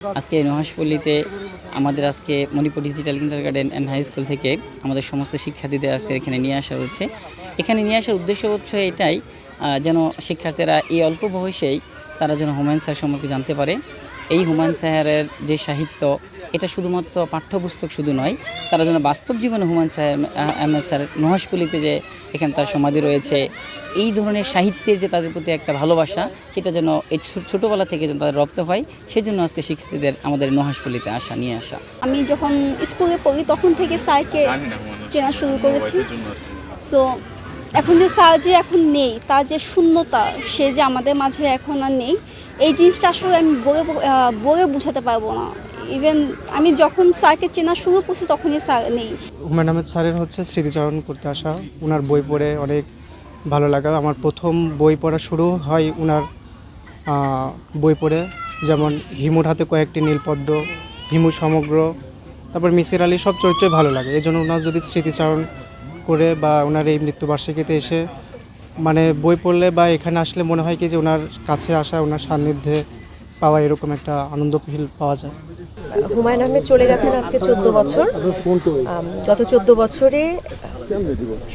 আজকে নুহাশপল্লীতে আমাদের আজকে Manipur digital kindergarten and high school থেকে আমাদের সমস্ত শিক্ষার্থীদের আজকে এখানে নিয়ে আসা হচ্ছে। এখানে নিয়ে আসার উদ্দেশ্য হচ্ছে এটাই যেন শিক্ষার্থীরা এই অল্প বয়সেই তারা যেন হুমায়ুন স্যার সম্পর্কে জানতে পারে। এই হুমায়ুন স্যারের যে সাহিত্য, এটা শুধুমাত্র পাঠ্যপুস্তক শুধু নয়, তারা যেন বাস্তব জীবনে হুমায়ুন আহমেদ স্যার নুহাশপল্লীতে যে এখানে তার সমাধি রয়েছে, এই ধরনের সাহিত্যের যে তাদের প্রতি একটা ভালোবাসা, সেটা যেন এই ছোটোবেলা থেকে যেন তাদের রপ্ত হয়, সেই জন্য আজকে শিক্ষার্থীদের আমাদের নুহাশপল্লীতে নিয়ে আসা। আমি যখন স্কুলে পড়ি তখন থেকে স্যারকে চেনা শুরু করেছি। সো এখন যে স্যার যে এখন নেই, তার যে শূন্যতা, সে যে আমাদের মাঝে এখন আর নেই, এই জিনিসটা আসলে আমি বলে বোঝাতে পারবো না। ইভেন আমি যখন স্যারকে চেনা শুরু করছি তখনই স্যার নেই। হুমায়ুন আহমেদ স্যারের স্মৃতিচারণ করতে আসা, ওনার বই পড়ে অনেক ভালো লাগা। আমার প্রথম বই পড়া শুরু হয় ওনার বই পড়ে, যেমন হিমুর হাতে কয়েকটি নীলপদ্ম, হিমু সমগ্র, তারপর মিসির আলী, সব চরিত্রই ভালো লাগে। এই জন্য ওনার যদি স্মৃতিচারণ করে বা ওনার এই মৃত্যুবার্ষিকীতে এসে বই পড়লে বা এখানে আসলে মনে হয় কি যে ওনার কাছে আসা, ওনার সান্নিধ্যে পাওয়া, এরকম একটা আনন্দ ফিল পাওয়া যায়। হুমায়ুন আহমেদ চলে গেছেন আজকে 14 বছর। গত 14 বছরে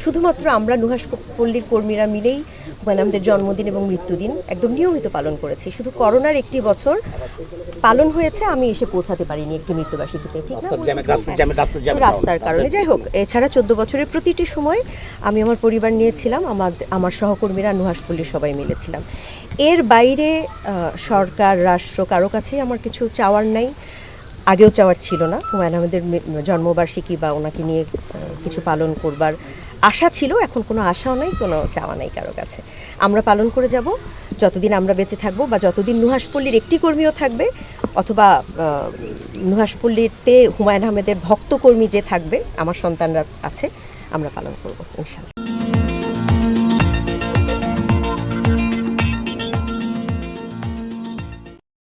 শুধুমাত্র আমরা নুহাশপল্লীর কর্মীরা মিলেই হুমায়ুন আহমেদের জন্মদিন এবং মৃত্যুদিন একদম নিয়মিত পালন করেছি। শুধু করোনার একটি বছর পালন হয়েছে, আমি এসে পৌঁছাতে পারিনি একটি মৃত্যুবার্ষিকীতে, ঠিক না, রাস্তার কারণে। যাই হোক, এছাড়া 14 বছরের প্রতিটি সময় আমি আমার পরিবার নিয়েছিলাম, আমার সহকর্মীরা নুহাশপল্লীর সবাই মিলেছিলাম। এর বাইরে সরকার, রাষ্ট্র, কারো কাছেই আমার কিছু চাওয়ার নাই, আগেও চাওয়ার ছিল না। হুমায়ুন আহমেদের জন্মবার্ষিকী বা ওনাকে নিয়ে কিছু পালন করবার আশা ছিল, এখন কোনো আশাও নাই, কোনো চাওয়া নাই কারো কাছে। আমরা পালন করে যাব যতদিন আমরা বেঁচে থাকবো, বা যতদিন নুহাশপল্লীর একটি কর্মীও থাকবে, অথবা নুহাশপল্লীতে হুমায়ুন আহমেদের ভক্তকর্মী যে থাকবে, আমার সন্তানরা আছে, আমরা পালন করবো ইনশাআল্লাহ।